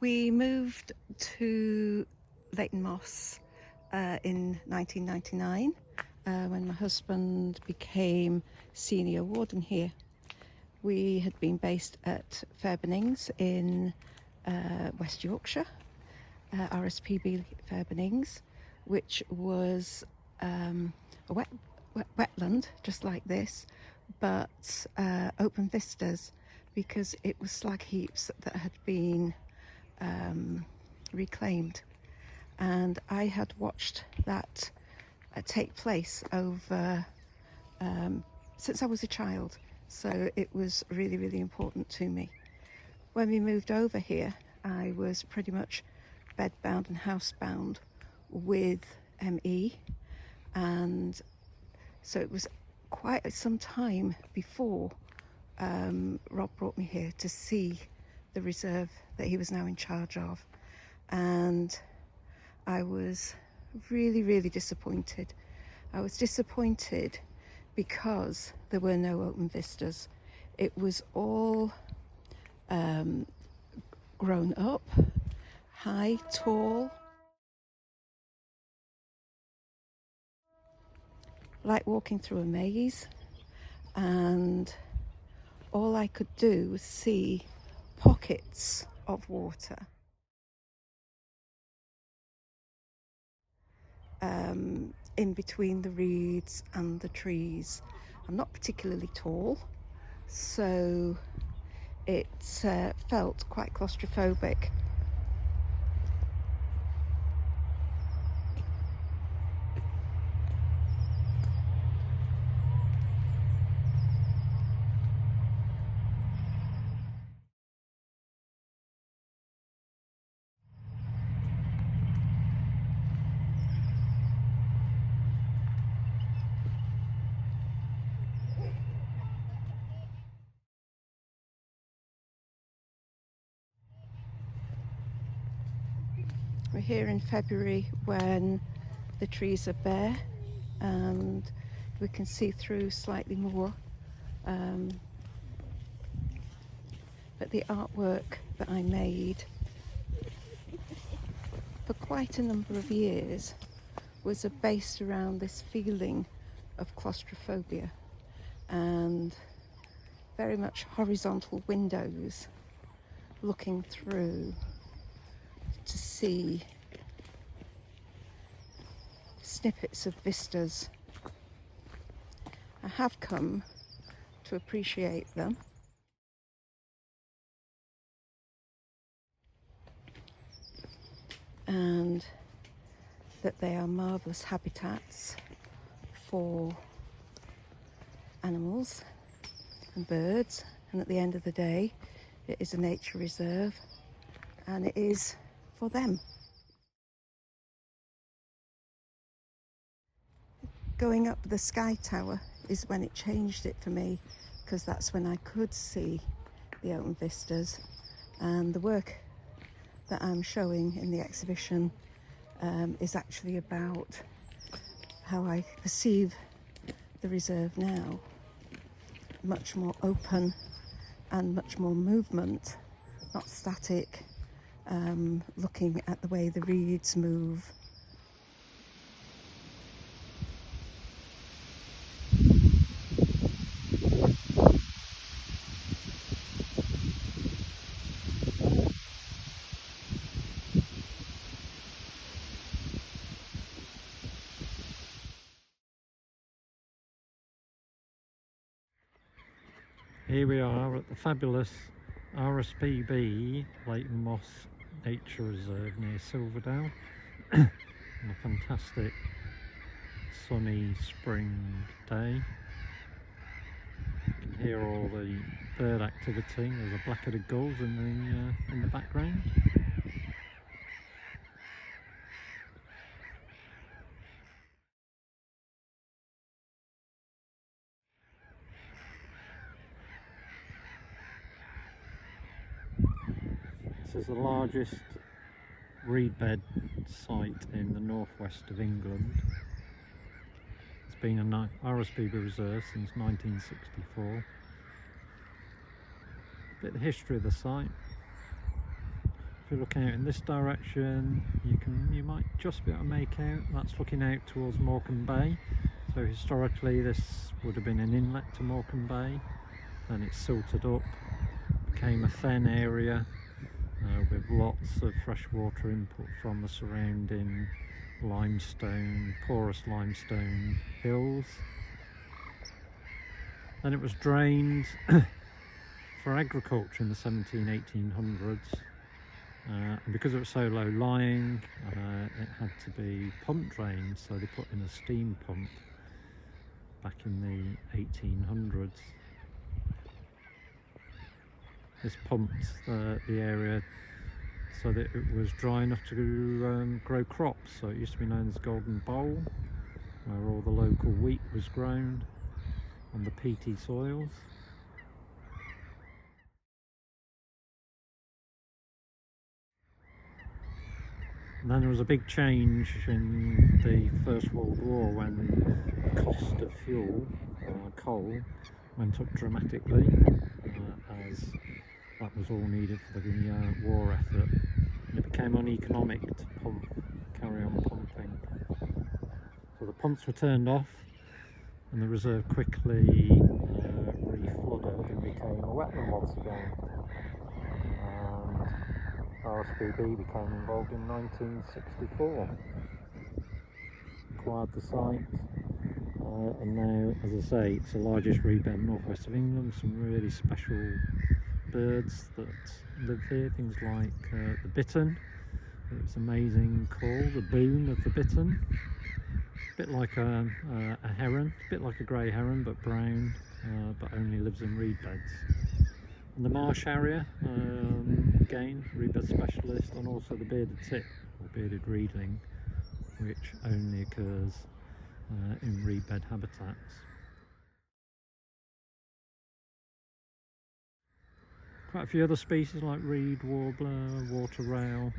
We moved to Leighton Moss in 1999 when my husband became senior warden here. We had been based at Farfield in West Yorkshire, RSPB Farfield, which was a wetland just like this, but open vistas, because it was slag heaps that had been reclaimed, and I had watched that take place over since I was a child, so it was really important to me. When we moved over here, I was pretty much bedbound and housebound with ME, and so it was quite some time before Rob brought me here to see the reserve that he was now in charge of, and I was really disappointed. I was disappointed because there were no open vistas. It was all grown up, high, tall, like walking through a maze, and all I could do was see pockets of water. In between the reeds and the trees. I'm not particularly tall, so it felt quite claustrophobic. We're here in February when the trees are bare and we can see through slightly more, but the artwork that I made for quite a number of years was based around this feeling of claustrophobia, and very much horizontal windows looking through to see snippets of vistas. I have come to appreciate them, and that they are marvellous habitats for animals and birds, and at the end of the day it is a nature reserve and it is for them. Going up the Sky Tower is when it changed it for me, because that's when I could see the open vistas, and the work that I'm showing in the exhibition is actually about how I perceive the reserve now. Much more open and much more movement, not static, looking at the way the reeds move. Here we are at the fabulous RSPB Leighton Moss Nature Reserve near Silverdale on a fantastic sunny spring day. You can hear all the bird activity. There's a black-headed gulls in the background. This is the largest reed bed site in the northwest of England. It's been an RSPB reserve since 1964. A bit of the history of the site. if you look out in this direction, you might just be able to make out that's looking out towards Morecambe Bay. So historically this would have been an inlet to Morecambe Bay, then it's silted up, became a fen area with lots of freshwater input from the surrounding limestone, porous limestone hills. Then it was drained for agriculture in the 1800s. And because it was so low lying, it had to be pump drained, so they put in a steam pump back in the 1800s. This pumped the area so that it was dry enough to grow crops. So it used to be known as Golden Bowl, where all the local wheat was grown on the peaty soils. And then there was a big change in the First World War when the cost of fuel, coal, went up dramatically, as that was all needed for the war effort, and it became uneconomic to carry on pumping. So the pumps were turned off and the reserve quickly re-flooded and became a wetland once again. And RSPB became involved in 1964, acquired the site, and now, as I say, it's the largest reed bed in the northwest of England. Some really special birds that live here, things like the bittern, it's amazing call, the boon of the bittern, a bit like a heron, a bit like a grey heron but brown, but only lives in reed beds. And the marsh harrier, again, reed bed specialist, and also the bearded tit, or bearded reedling, which only occurs in reed bed habitats. Quite a few other species like reed warbler, water rail,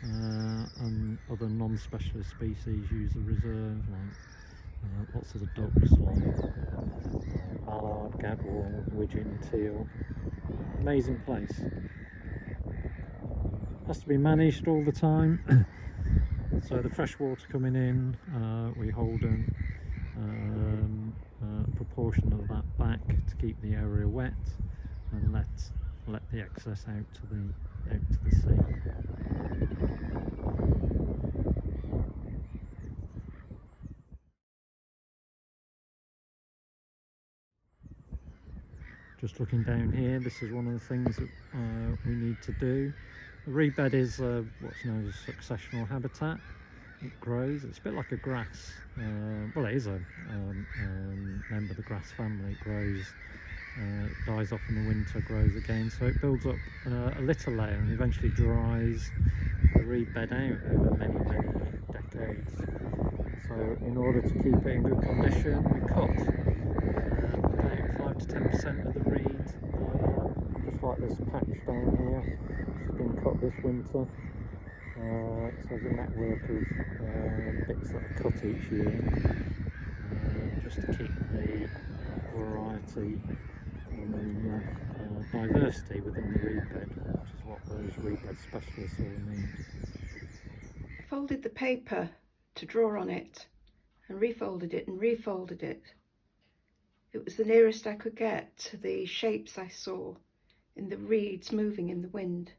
and other non-specialist species use the reserve, like lots of the ducks like mallard, gadwall, widgeon, teal. Amazing place. Has to be managed all the time. So the fresh water coming in, we hold a proportion of that back to keep the area wet, and let the excess out to the sea. Just looking down here, this is one of the things that we need to do. The reed bed is what's known as a successional habitat. It grows, it's a bit like a grass. Well, it is a member of the grass family. It grows, dies off in the winter, grows again, so it builds up a litter layer and eventually dries the reed bed out over many decades. So in order to keep it in good condition, we cut about 5 to 10% of the reed, just like this patch down here, which has been cut this winter. So there's a network of bits that are cut each year, just to keep the variety and the diversity within the reed bed, which is what those reed bed specialists all need. I folded the paper to draw on it and refolded it and refolded it. It was the nearest I could get to the shapes I saw in the reeds moving in the wind.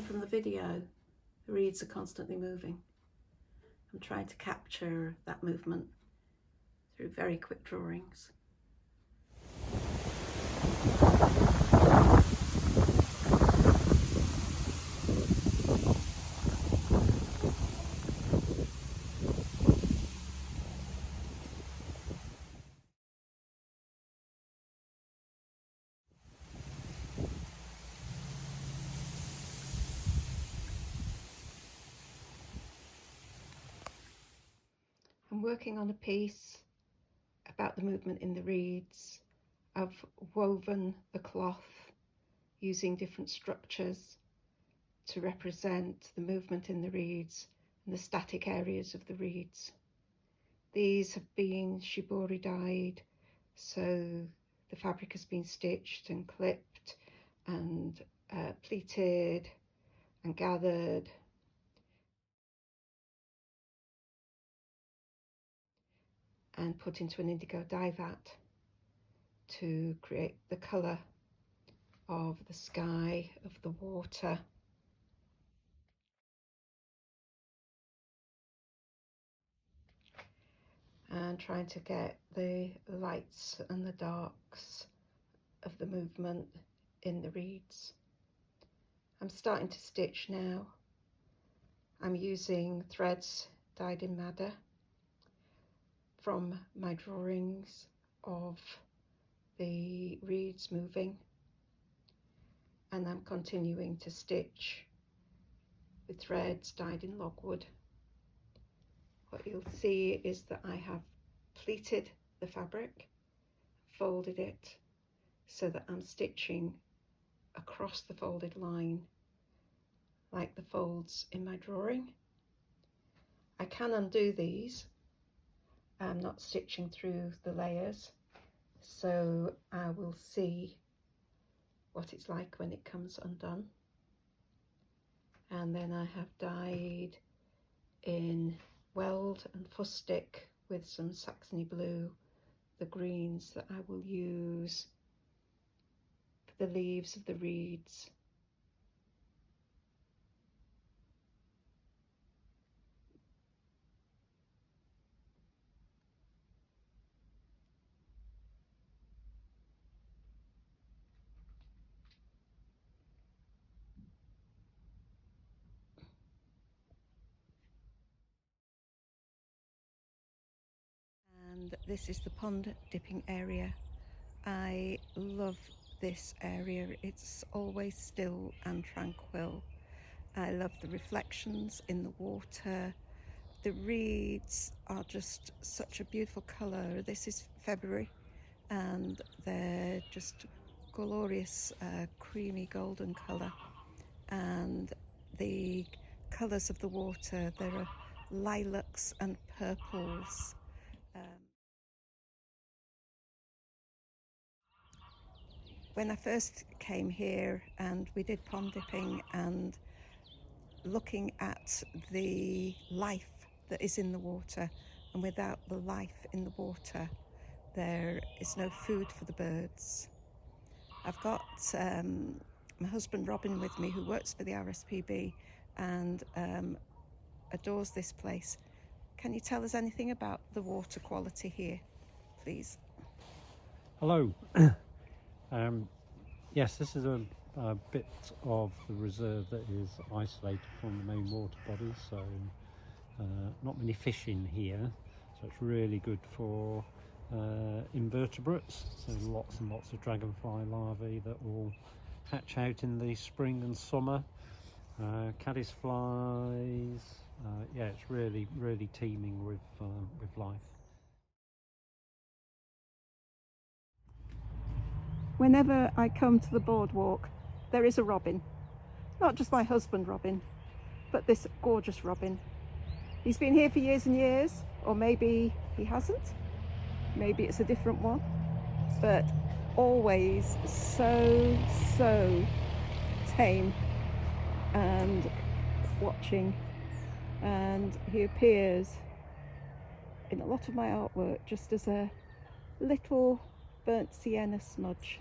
From the video, the reeds are constantly moving. I'm trying to capture that movement through very quick drawings. I'm working on a piece about the movement in the reeds. I've woven the cloth using different structures to represent the movement in the reeds and the static areas of the reeds. These have been shibori dyed, so the fabric has been stitched and clipped and pleated and gathered. And put into an indigo dye vat to create the colour of the sky, of the water. And trying to get the lights and the darks of the movement in the reeds. I'm starting to stitch now. I'm using threads dyed in madder from my drawings of the reeds moving, and I'm continuing to stitch with threads dyed in logwood. What you'll see is that I have pleated the fabric, folded it so that I'm stitching across the folded line like the folds in my drawing. I can undo these. I'm not stitching through the layers, so I will see what it's like when it comes undone. And then I have dyed in weld and fuss stick with some Saxony blue the greens that I will use for the leaves of the reeds. And this is the pond dipping area. I love this area. It's always still and tranquil. I love the reflections in the water. The reeds are just such a beautiful colour. This is February and they're just glorious creamy golden colour, and the colours of the water, there are lilacs and purples. When I first came here and we did pond dipping and looking at the life that is in the water, and without the life in the water there is no food for the birds. I've got my husband Robin with me, who works for the RSPB and adores this place. Can you tell us anything about the water quality here, please? Hello. Yes, this is a bit of the reserve that is isolated from the main water body, so not many fish in here, so it's really good for invertebrates. So lots and lots of dragonfly larvae that will hatch out in the spring and summer. Caddis flies. Yeah, it's really teeming with life. Whenever I come to the boardwalk, there is a robin. Not just my husband Robin, but this gorgeous robin. He's been here for years and years, or maybe he hasn't. Maybe it's a different one, but always so tame and watching. And he appears in a lot of my artwork just as a little burnt sienna smudge.